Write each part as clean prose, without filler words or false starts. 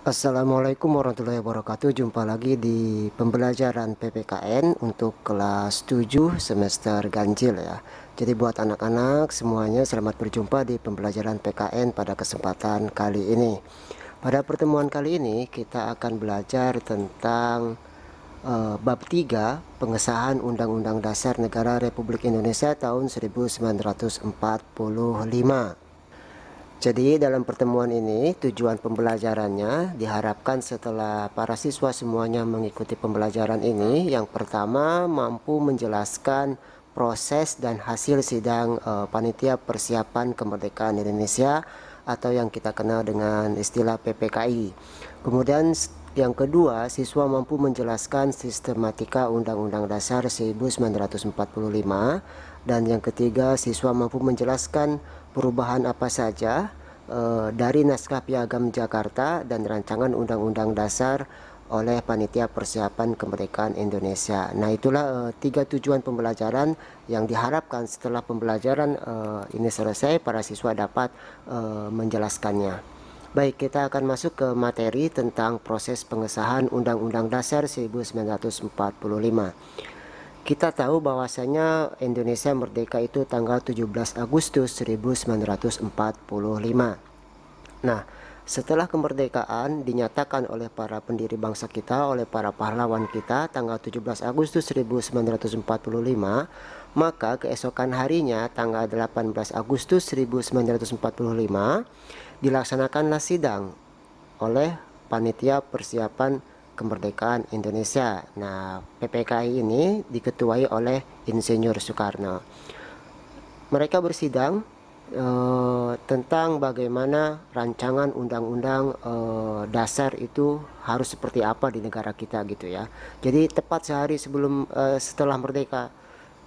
Assalamualaikum warahmatullahi wabarakatuh. Jumpa lagi di pembelajaran PPKN untuk kelas 7 semester ganjil ya. Jadi buat anak-anak semuanya selamat berjumpa di pembelajaran PKN pada kesempatan kali ini. Pada pertemuan kali ini kita akan belajar tentang bab 3 pengesahan Undang-Undang Dasar Negara Republik Indonesia tahun 1945. Jadi dalam pertemuan ini tujuan pembelajarannya diharapkan setelah para siswa semuanya mengikuti pembelajaran ini, yang pertama mampu menjelaskan proses dan hasil sidang Panitia Persiapan Kemerdekaan Indonesia atau yang kita kenal dengan istilah PPKI. Kemudian yang kedua, siswa mampu menjelaskan sistematika Undang-Undang Dasar 1945. Dan yang ketiga, siswa mampu menjelaskan perubahan apa saja dari Naskah Piagam Jakarta dan rancangan Undang-Undang Dasar oleh Panitia Persiapan Kemerdekaan Indonesia. Nah, itulah tiga tujuan pembelajaran yang diharapkan setelah pembelajaran ini selesai, para siswa dapat menjelaskannya. Baik, kita akan masuk ke materi tentang proses pengesahan Undang-Undang Dasar 1945. Kita tahu bahwasanya Indonesia merdeka itu tanggal 17 Agustus 1945. Nah, setelah kemerdekaan dinyatakan oleh para pendiri bangsa kita, oleh para pahlawan kita tanggal 17 Agustus 1945, maka keesokan harinya tanggal 18 Agustus 1945 dilaksanakanlah sidang oleh Panitia Persiapan Kemerdekaan Indonesia. Nah, PPKI ini diketuai oleh Insinyur Soekarno. Mereka bersidang tentang bagaimana rancangan undang-undang dasar itu harus seperti apa di negara kita gitu ya. Jadi tepat sehari setelah merdeka.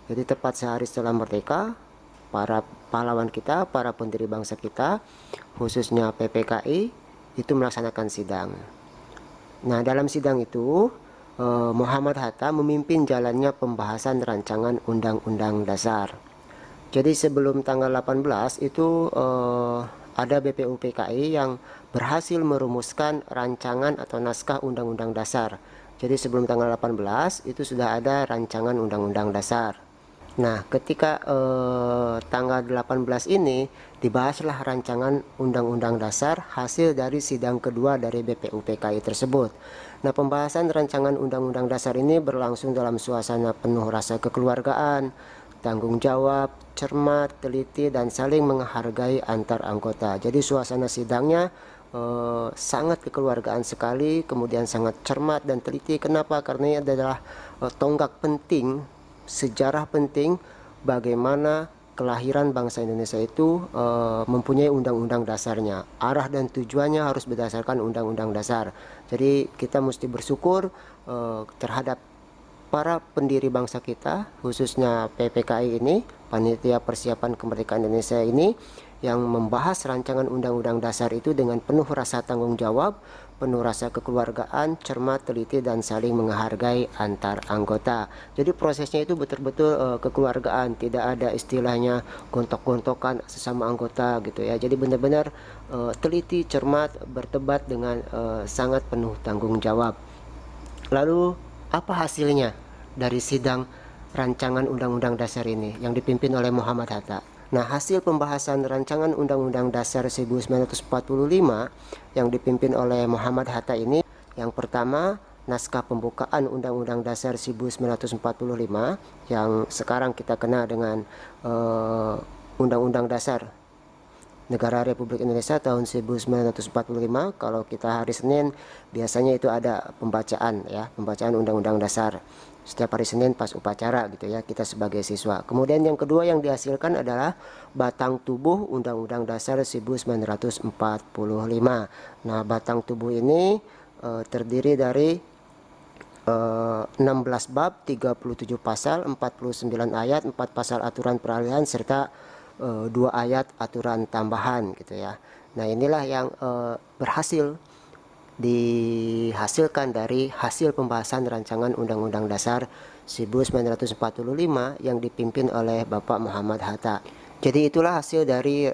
Jadi tepat sehari setelah merdeka, para pahlawan kita, para pendiri bangsa kita, khususnya PPKI itu melaksanakan sidang. Nah, dalam sidang itu Muhammad Hatta memimpin jalannya pembahasan rancangan Undang-Undang Dasar. Jadi sebelum tanggal 18 itu ada BPUPKI yang berhasil merumuskan rancangan atau naskah Undang-Undang Dasar. Jadi sebelum tanggal 18 itu sudah ada rancangan Undang-Undang Dasar. Nah, ketika tanggal 18 ini dibahaslah rancangan Undang-Undang Dasar hasil dari sidang kedua dari BPUPKI tersebut. Nah, pembahasan rancangan Undang-Undang Dasar ini berlangsung dalam suasana penuh rasa kekeluargaan, tanggung jawab, cermat, teliti, dan saling menghargai antar anggota. Jadi suasana sidangnya sangat kekeluargaan sekali, kemudian sangat cermat dan teliti. Kenapa? Karena ini adalah tonggak penting, sejarah penting bagaimana kelahiran bangsa Indonesia itu mempunyai undang-undang dasarnya. Arah dan tujuannya harus berdasarkan undang-undang dasar. Jadi kita mesti bersyukur terhadap para pendiri bangsa kita, khususnya PPKI ini, Panitia Persiapan Kemerdekaan Indonesia ini, yang membahas rancangan Undang-Undang Dasar itu dengan penuh rasa tanggung jawab, penuh rasa kekeluargaan, cermat, teliti, dan saling menghargai antar anggota. Jadi prosesnya itu betul-betul kekeluargaan, tidak ada istilahnya gontok-gontokan sesama anggota gitu ya. Jadi benar-benar teliti, cermat, berdebat dengan sangat penuh tanggung jawab. Lalu apa hasilnya dari sidang rancangan Undang-Undang Dasar ini yang dipimpin oleh Muhammad Hatta? Nah, hasil pembahasan rancangan Undang-Undang Dasar 1945 yang dipimpin oleh Muhammad Hatta ini, yang pertama, naskah pembukaan Undang-Undang Dasar 1945 yang sekarang kita kenal dengan Undang-Undang Dasar Negara Republik Indonesia tahun 1945. Kalau kita hari Senin biasanya itu ada pembacaan ya, pembacaan Undang-Undang Dasar setiap hari Senin pas upacara gitu ya, kita sebagai siswa. Kemudian yang kedua yang dihasilkan adalah batang tubuh Undang-Undang Dasar 1945. Nah, batang tubuh ini terdiri dari 16 bab, 37 pasal, 49 ayat, 4 pasal aturan peralihan, serta 2 ayat aturan tambahan gitu ya. Nah, inilah yang berhasil dihasilkan dari hasil pembahasan rancangan Undang-Undang Dasar 1945 yang dipimpin oleh Bapak Muhammad Hatta. Jadi itulah hasil dari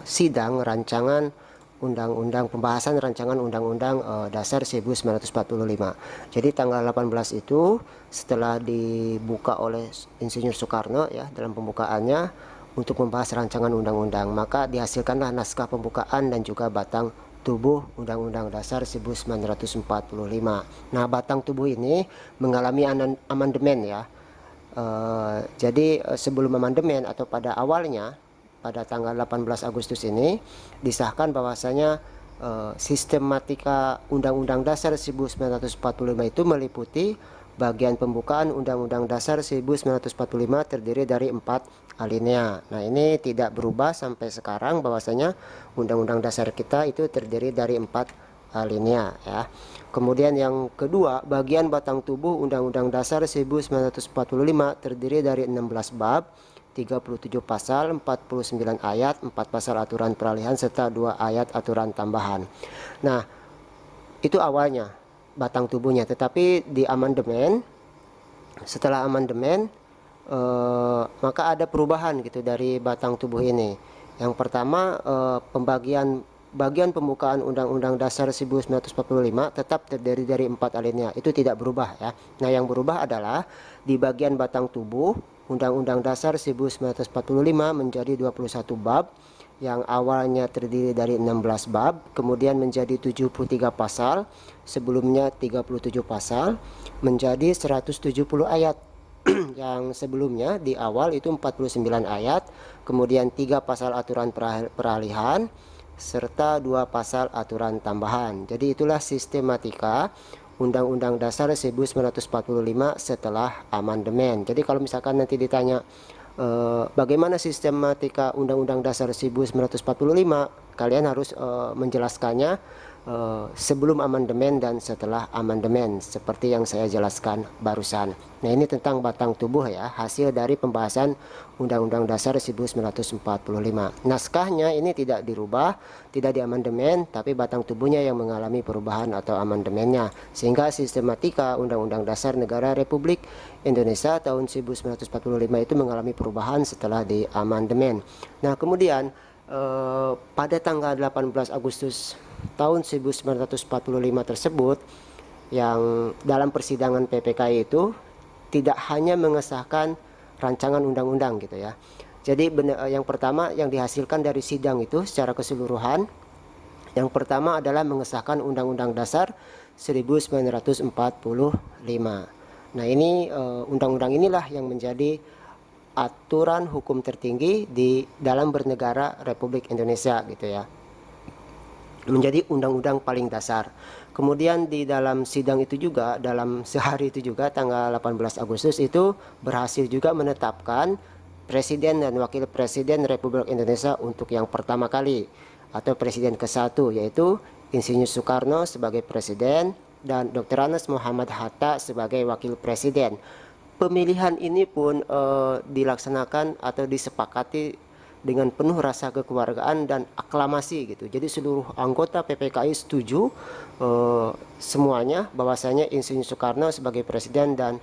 sidang rancangan pembahasan rancangan Undang-Undang Dasar 1945. Jadi tanggal 18 itu setelah dibuka oleh Insinyur Soekarno ya dalam pembukaannya untuk membahas rancangan undang-undang, maka dihasilkanlah naskah pembukaan dan juga batang tubuh Undang-Undang Dasar 1945. Nah, batang tubuh ini mengalami amandemen ya. Jadi sebelum amandemen atau pada awalnya pada tanggal 18 Agustus ini disahkan bahwasanya sistematika Undang-Undang Dasar 1945 itu meliputi bagian pembukaan Undang-Undang Dasar 1945 terdiri dari 4 alinea. Nah, ini tidak berubah sampai sekarang bahwasanya Undang-Undang Dasar kita itu terdiri dari 4 alinea ya. Kemudian yang kedua, bagian batang tubuh Undang-Undang Dasar 1945 terdiri dari 16 bab, 37 pasal, 49 ayat, 4 pasal aturan peralihan serta 2 ayat aturan tambahan. Nah, itu awalnya batang tubuhnya, tetapi di amandemen, setelah amandemen maka ada perubahan gitu dari batang tubuh ini. Yang pertama, bagian pembukaan Undang-Undang Dasar 1945 tetap terdiri dari 4 alinea, itu tidak berubah ya. Nah, yang berubah adalah di bagian batang tubuh Undang-Undang Dasar 1945 menjadi 21 bab, yang awalnya terdiri dari 16 bab, kemudian menjadi 73 pasal, sebelumnya 37 pasal, menjadi 170 ayat. Yang sebelumnya di awal itu 49 ayat, kemudian 3 pasal aturan peralihan, serta 2 pasal aturan tambahan. Jadi itulah sistematika Undang-Undang Dasar 1945 setelah amandemen. Jadi kalau misalkan nanti ditanya bagaimana sistematika Undang-Undang Dasar 1945, kalian harus menjelaskannya sebelum amandemen dan setelah amandemen seperti yang saya jelaskan barusan. Nah, ini tentang batang tubuh ya, hasil dari pembahasan Undang-Undang Dasar 1945. Naskahnya ini tidak dirubah, tidak diamandemen, tapi batang tubuhnya yang mengalami perubahan atau amandemennya, sehingga sistematika Undang-Undang Dasar Negara Republik Indonesia tahun 1945 itu mengalami perubahan setelah diamandemen. Nah, kemudian pada tanggal 18 Agustus tahun 1945 tersebut, yang dalam persidangan PPKI itu tidak hanya mengesahkan rancangan undang-undang gitu ya. Jadi yang pertama yang dihasilkan dari sidang itu secara keseluruhan, yang pertama adalah mengesahkan Undang-Undang Dasar 1945. Nah, ini undang-undang inilah yang menjadi aturan hukum tertinggi di dalam bernegara Republik Indonesia gitu ya, menjadi undang-undang paling dasar. Kemudian di dalam sidang itu juga, dalam sehari itu juga tanggal 18 Agustus itu berhasil juga menetapkan Presiden dan Wakil Presiden Republik Indonesia untuk yang pertama kali, atau Presiden ke-1, yaitu Insinyur Soekarno sebagai Presiden dan Dr. Andes Muhammad Hatta sebagai Wakil Presiden. Pemilihan ini pun dilaksanakan atau disepakati dengan penuh rasa kekeluargaan dan aklamasi gitu. Jadi seluruh anggota PPKI setuju semuanya bahwasanya Insinyur Soekarno sebagai Presiden dan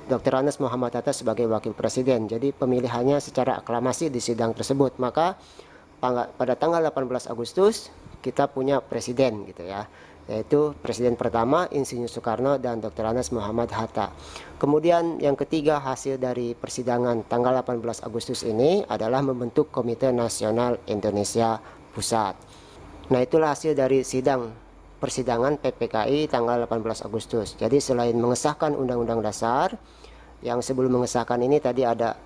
Dr. Andes Muhammad Hatta sebagai Wakil Presiden. Jadi pemilihannya secara aklamasi di sidang tersebut. Maka pada tanggal 18 Agustus kita punya presiden gitu ya, yaitu presiden pertama Insinyur Soekarno dan Dr. Andes Muhammad Hatta. Kemudian yang ketiga hasil dari persidangan tanggal 18 Agustus ini adalah membentuk Komite Nasional Indonesia Pusat. Nah, itulah hasil dari persidangan PPKI tanggal 18 Agustus. Jadi selain mengesahkan Undang-Undang Dasar, yang sebelum mengesahkan ini tadi ada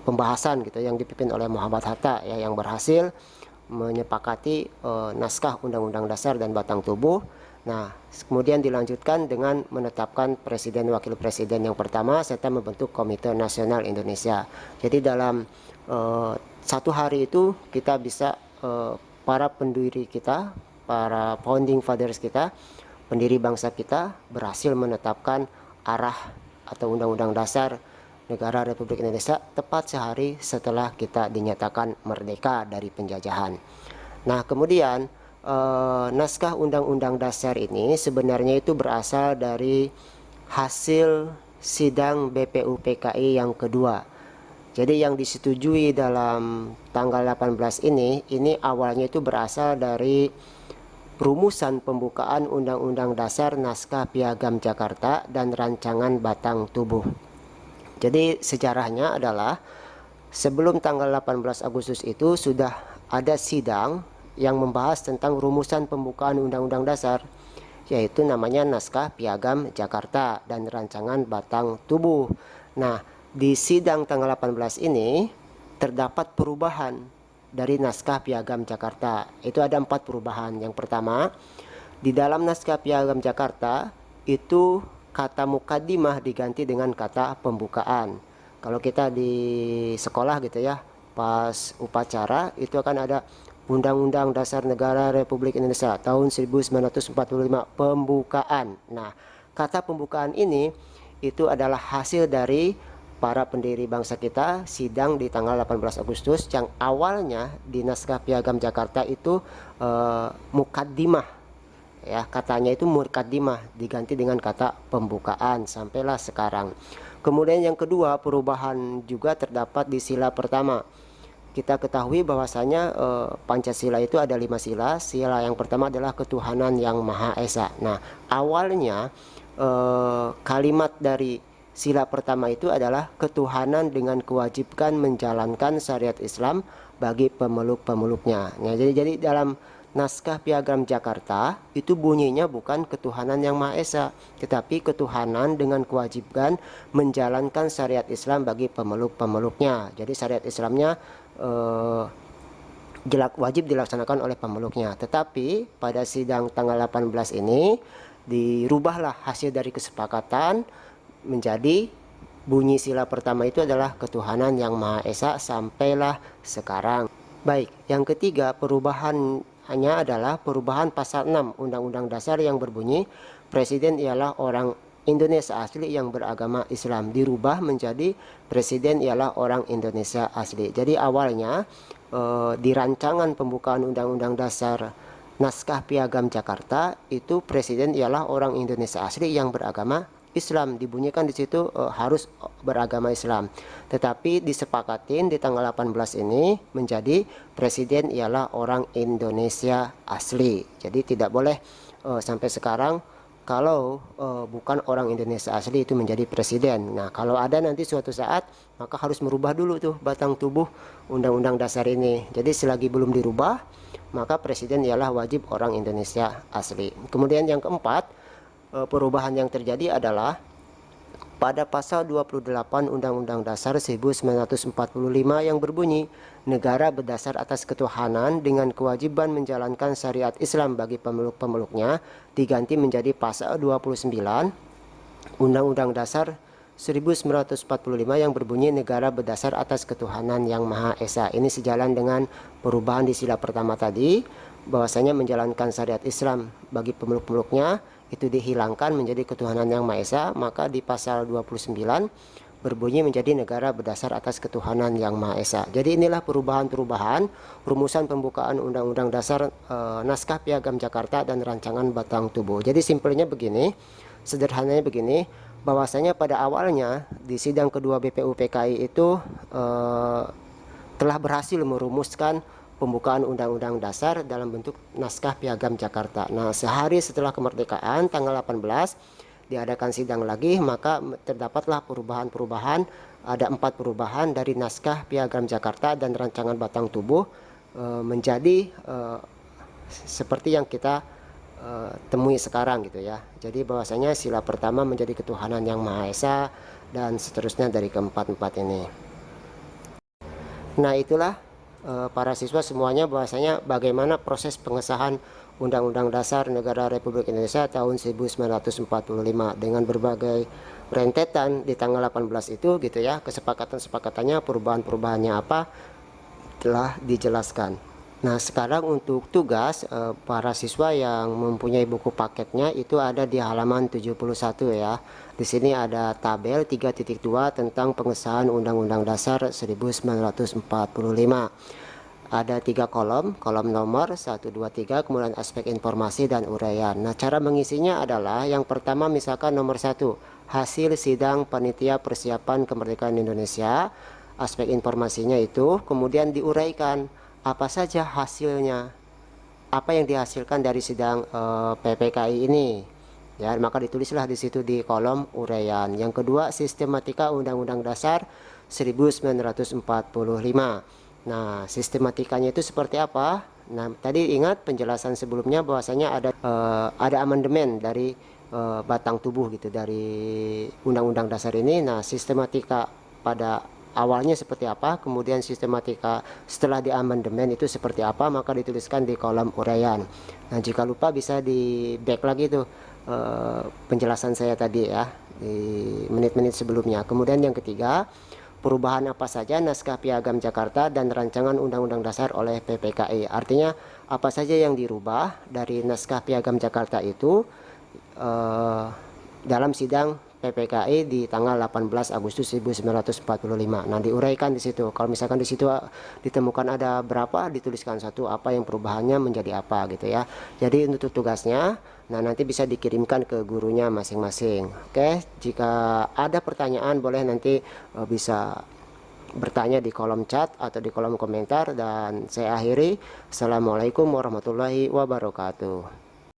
pembahasan gitu yang dipimpin oleh Muhammad Hatta ya, yang berhasil menyepakati naskah Undang-Undang Dasar dan batang tubuh. Nah, kemudian dilanjutkan dengan menetapkan Presiden Wakil Presiden yang pertama serta membentuk Komite Nasional Indonesia. Jadi dalam satu hari itu kita bisa para pendiri kita, para founding fathers kita, pendiri bangsa kita berhasil menetapkan arah atau Undang-Undang Dasar Negara Republik Indonesia tepat sehari setelah kita dinyatakan merdeka dari penjajahan. Nah, kemudian naskah Undang-Undang Dasar ini sebenarnya itu berasal dari hasil sidang BPUPKI yang kedua. Jadi yang disetujui dalam tanggal 18 ini awalnya itu berasal dari rumusan pembukaan Undang-Undang Dasar Naskah Piagam Jakarta dan Rancangan Batang Tubuh. Jadi sejarahnya adalah sebelum tanggal 18 Agustus itu sudah ada sidang yang membahas tentang rumusan pembukaan Undang-Undang Dasar, yaitu namanya Naskah Piagam Jakarta dan Rancangan Batang Tubuh. Nah, di sidang tanggal 18 ini terdapat perubahan dari Naskah Piagam Jakarta. Itu ada 4 perubahan. Yang pertama, di dalam Naskah Piagam Jakarta itu kata mukadimah diganti dengan kata pembukaan. Kalau kita di sekolah gitu ya, pas upacara itu akan ada Undang-Undang Dasar Negara Republik Indonesia tahun 1945 pembukaan. Nah, kata pembukaan ini itu adalah hasil dari para pendiri bangsa kita sidang di tanggal 18 Agustus yang awalnya di Naskah Piagam Jakarta itu mukaddimah, ya, katanya itu mukaddimah diganti dengan kata pembukaan sampailah sekarang. Kemudian yang kedua, perubahan juga terdapat di sila pertama. Kita ketahui bahwasanya Pancasila itu ada 5 sila. Sila yang pertama adalah ketuhanan yang Maha Esa. Nah, awalnya kalimat dari sila pertama itu adalah ketuhanan dengan kewajiban menjalankan syariat Islam bagi pemeluk-pemeluknya. Nah, jadi dalam Naskah Piagam Jakarta itu bunyinya bukan ketuhanan yang Maha Esa, tetapi ketuhanan dengan kewajiban menjalankan syariat Islam bagi pemeluk-pemeluknya. Jadi syariat Islamnya wajib dilaksanakan oleh pemeluknya. Tetapi pada sidang tanggal 18 ini dirubahlah hasil dari kesepakatan menjadi bunyi sila pertama itu adalah ketuhanan yang Maha Esa sampailah sekarang. Baik, yang ketiga perubahannya adalah perubahan pasal 6 Undang-Undang Dasar yang berbunyi Presiden ialah orang Indonesia asli yang beragama Islam, dirubah menjadi Presiden ialah orang Indonesia asli. Jadi awalnya di rancangan pembukaan Undang-Undang Dasar Naskah Piagam Jakarta itu Presiden ialah orang Indonesia asli yang beragama Islam, dibunyikan di situ harus beragama Islam. Tetapi disepakatin di tanggal 18 ini menjadi Presiden ialah orang Indonesia asli. Jadi tidak boleh sampai sekarang kalau bukan orang Indonesia asli itu menjadi presiden. Nah, kalau ada nanti suatu saat maka harus merubah dulu tuh batang tubuh Undang-Undang Dasar ini. Jadi selagi belum dirubah maka presiden ialah wajib orang Indonesia asli. Kemudian yang keempat, perubahan yang terjadi adalah pada pasal 28 Undang-Undang Dasar 1945 yang berbunyi negara berdasar atas ketuhanan dengan kewajiban menjalankan syariat Islam bagi pemeluk-pemeluknya diganti menjadi pasal 29 Undang-Undang Dasar 1945 yang berbunyi negara berdasar atas ketuhanan yang Maha Esa. Ini sejalan dengan perubahan di sila pertama tadi, bahwasanya menjalankan syariat Islam bagi pemeluk-pemeluknya itu dihilangkan menjadi ketuhanan yang Maha Esa, maka di pasal 29 berbunyi menjadi negara berdasar atas ketuhanan yang Maha Esa. Jadi inilah perubahan-perubahan rumusan pembukaan Undang-Undang Dasar Naskah Piagam Jakarta dan Rancangan Batang Tubuh. Jadi simpelnya begini, sederhananya begini, bahwasanya pada awalnya di sidang kedua BPUPKI itu telah berhasil merumuskan pembukaan Undang-Undang Dasar dalam bentuk Naskah Piagam Jakarta. Nah, sehari setelah kemerdekaan tanggal 18 diadakan sidang lagi, maka terdapatlah perubahan-perubahan. Ada 4 perubahan dari Naskah Piagam Jakarta dan Rancangan Batang Tubuh menjadi seperti yang kita temui sekarang gitu ya. Jadi bahwasanya sila pertama menjadi ketuhanan yang Maha Esa dan seterusnya dari keempat-empat ini. Nah, itulah para siswa semuanya bahwasanya bagaimana proses pengesahan Undang-Undang Dasar Negara Republik Indonesia tahun 1945 dengan berbagai rentetan di tanggal 18 itu gitu ya, kesepakatan-sepakatannya, perubahan-perubahannya apa telah dijelaskan. Nah, sekarang untuk tugas para siswa yang mempunyai buku paketnya itu ada di halaman 71 ya. Di sini ada tabel 3.2 tentang pengesahan Undang-Undang Dasar 1945. Ada 3 kolom, kolom nomor 1, 2, 3, kemudian aspek informasi dan uraian. Nah, cara mengisinya adalah yang pertama misalkan nomor 1, hasil sidang panitia persiapan kemerdekaan Indonesia aspek informasinya itu, kemudian diuraikan apa saja hasilnya, apa yang dihasilkan dari sidang PPKI ini. Ya, maka ditulislah di situ di kolom uraian. Yang kedua, sistematika Undang-Undang Dasar 1945. Nah, sistematikanya itu seperti apa? Nah, tadi ingat penjelasan sebelumnya bahwasanya ada amandemen dari batang tubuh gitu dari Undang-Undang Dasar ini. Nah, sistematika pada awalnya seperti apa, kemudian sistematika setelah di amandemen itu seperti apa, maka dituliskan di kolom uraian. Nah, jika lupa bisa di back lagi tuh penjelasan saya tadi ya di menit-menit sebelumnya. Kemudian yang ketiga, perubahan apa saja naskah Piagam Jakarta dan rancangan Undang-Undang Dasar oleh PPKI. Artinya apa saja yang dirubah dari naskah Piagam Jakarta itu dalam sidang PPKI di tanggal 18 Agustus 1945. Nah, diuraikan di situ. Kalau misalkan di situ ditemukan ada berapa, dituliskan satu apa yang perubahannya menjadi apa gitu ya. Jadi untuk tugasnya, nah nanti bisa dikirimkan ke gurunya masing-masing. Oke, jika ada pertanyaan boleh nanti bisa bertanya di kolom chat atau di kolom komentar dan saya akhiri. Assalamualaikum warahmatullahi wabarakatuh.